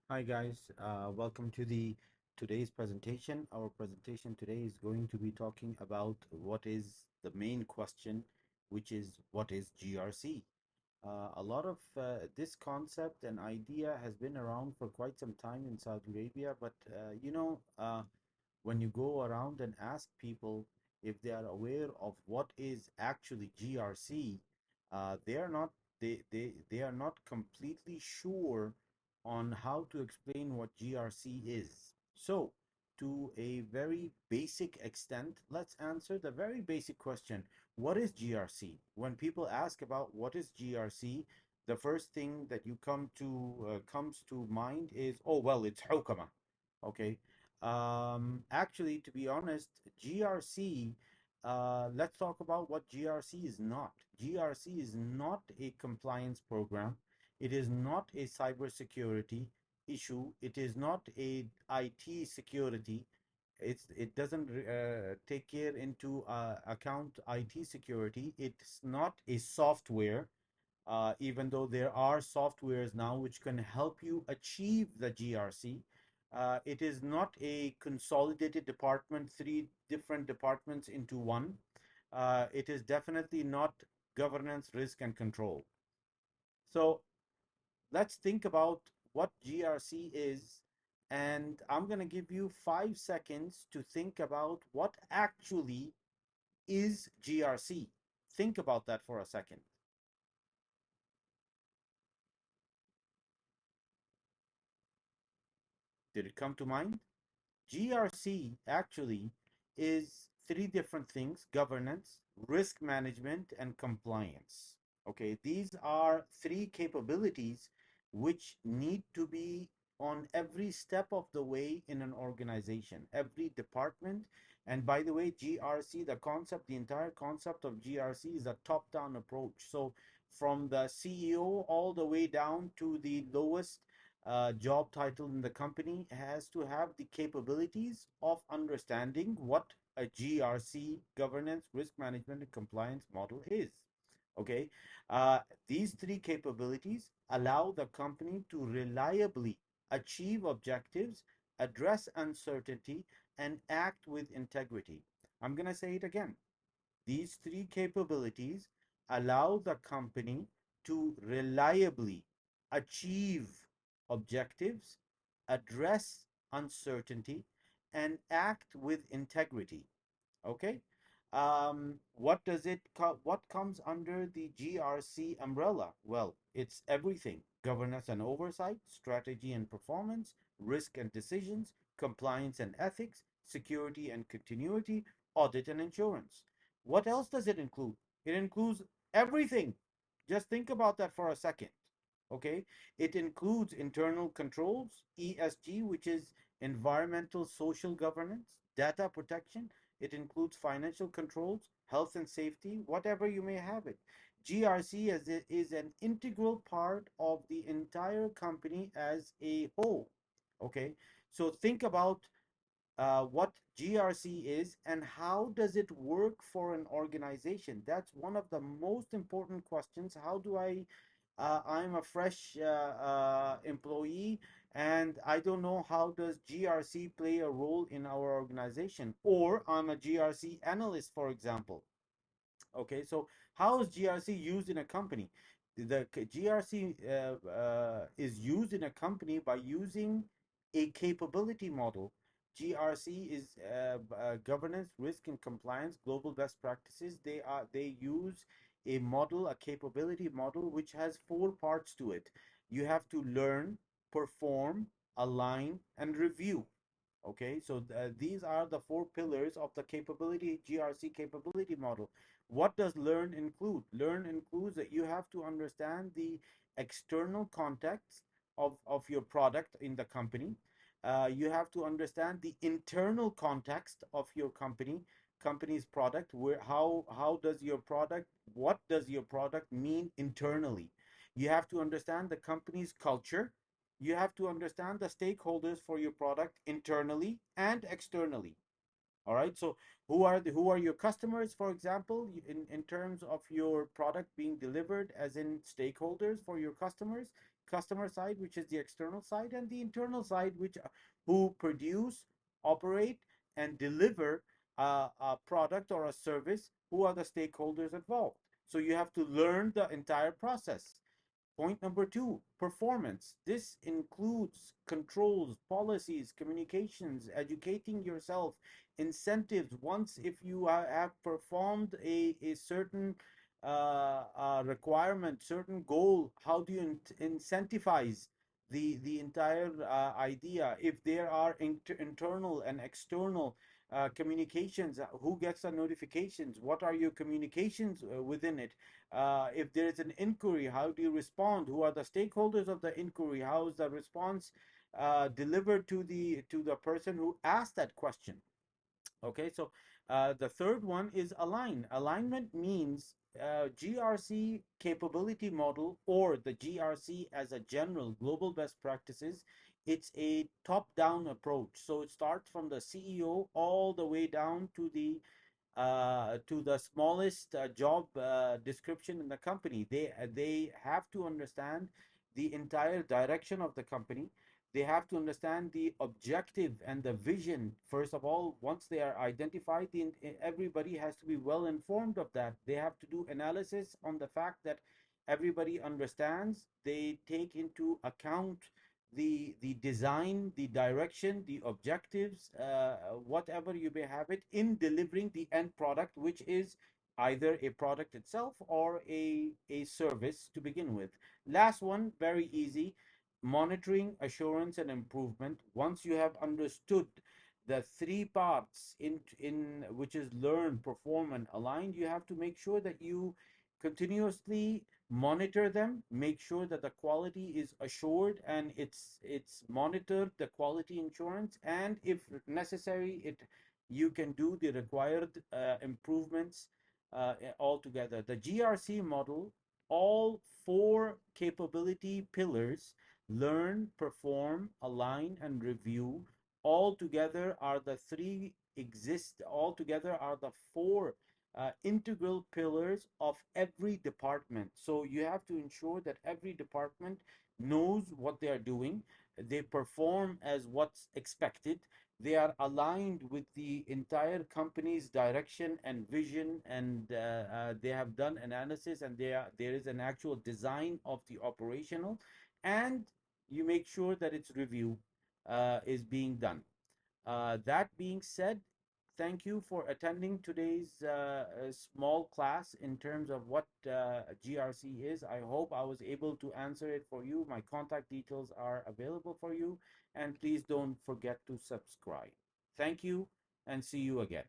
Hi guys, welcome to the today's presentation. Our presentation today is going to be talking about what is the main question, which is what is GRC. A lot of this concept and idea has been around for quite some time in Saudi Arabia, but when you go around and ask people if they are aware of what is actually GRC, they are not they are not completely sure on how to explain what GRC is. So, to a very basic extent, let's answer the very basic question. What is GRC? When people ask about what is GRC, the first thing that you comes to mind is, oh well, it's hukama. Okay. Actually, to be honest, GRC, let's talk about what GRC is not. GRC is not a compliance program. It is not a cybersecurity issue. It is not a IT security. It doesn't take care into account IT security. It's not a software, even though there are softwares now which can help you achieve the GRC. It is not a consolidated department, three different departments into one. It is definitely not governance, risk, and control. So let's think about what GRC is, and I'm going to give you 5 seconds to think about what actually is GRC. Think about that for a second. Did it come to mind? GRC actually is three different things: governance, risk management, and compliance. Okay, these are three capabilities which need to be on every step of the way in an organization, every department. And by the way, GRC, the entire concept of GRC is a top down approach. So from the CEO all the way down to the lowest job title in the company has to have the capabilities of understanding what a GRC, governance, risk management, and compliance model is. Okay, uh, these three capabilities allow the company to reliably achieve objectives, address uncertainty, and act with integrity. I'm going to say it again. These three capabilities allow the company to reliably achieve objectives, address uncertainty, and act with integrity. Okay. What comes under the GRC umbrella? Well, it's everything: governance and oversight, strategy and performance, risk and decisions, compliance and ethics, security and continuity, audit and insurance. What else does it include? It includes everything. Just think about that for a second. Okay. It includes internal controls, ESG, which is environmental social governance, data protection. It includes financial controls, health and safety, whatever you may have it. GRC is an integral part of the entire company as a whole. Okay, so think about what GRC is and how does it work for an organization. That's one of the most important questions. I'm a fresh employee and I don't know how does GRC play a role in our organization, or I'm a GRC analyst, for example. Okay, so how is GRC used in a company? The GRC is used in a company by using a capability model. GRC is governance, risk, and compliance, global best practices. They use a model, a capability model, which has four parts to it. You have to learn, perform, align, and review. Okay, so these are the four pillars of the capability GRC capability model. What does learn include? Learn includes that you have to understand the external context of your product in the company. You have to understand the internal context of your company's product. Where how does your product, what does your product mean internally? You have to understand the company's culture. You have to understand the stakeholders for your product internally and externally. All right, so who are your customers, for example, in terms of your product being delivered, as in stakeholders for your customers? customer side, which is the external side, and the internal side, which who produce, operate, and deliver a product or a service, who are the stakeholders involved. So you have to learn the entire process. Point number two, performance. This includes controls, policies, communications, educating yourself, incentives. Once if you have performed a certain requirement, certain goal, how do you incentivize the entire idea? If there are internal and external communications, who gets the notifications? What are your communications within it? If there is an inquiry, how do you respond? Who are the stakeholders of the inquiry? How is the response delivered to the person who asked that question? Okay, so the third one is align. Alignment means GRC capability model, or the GRC as a general global best practices. It's a top-down approach. So it starts from the CEO all the way down to the smallest job description in the company. They have to understand the entire direction of the company. They have to understand the objective and the vision. First of all, once they are identified, everybody has to be well informed of that. They have to do analysis on the fact that everybody understands. They take into account the design, the direction, the objectives, whatever you may have it, in delivering the end product, which is either a product itself or a service to begin with. Last one, very easy, monitoring, assurance, and improvement. Once you have understood the three parts in which is learn, perform, and align, you have to make sure that you continuously monitor them, make sure that the quality is assured and it's monitored, the quality insurance, and if necessary, it you can do the required improvements altogether. The GRC model, all four capability pillars, learn, perform, align, and review, all together are the three exist all together are the four integral pillars of every department. So you have to ensure that every department knows what they are doing, they perform as what's expected, they are aligned with the entire company's direction and vision, and they have done analysis, and there is an actual design of the operational, and you make sure that its review is being done. That being said, thank you for attending today's small class in terms of what GRC is. I hope I was able to answer it for you. My contact details are available for you, and please don't forget to subscribe. Thank you, and see you again.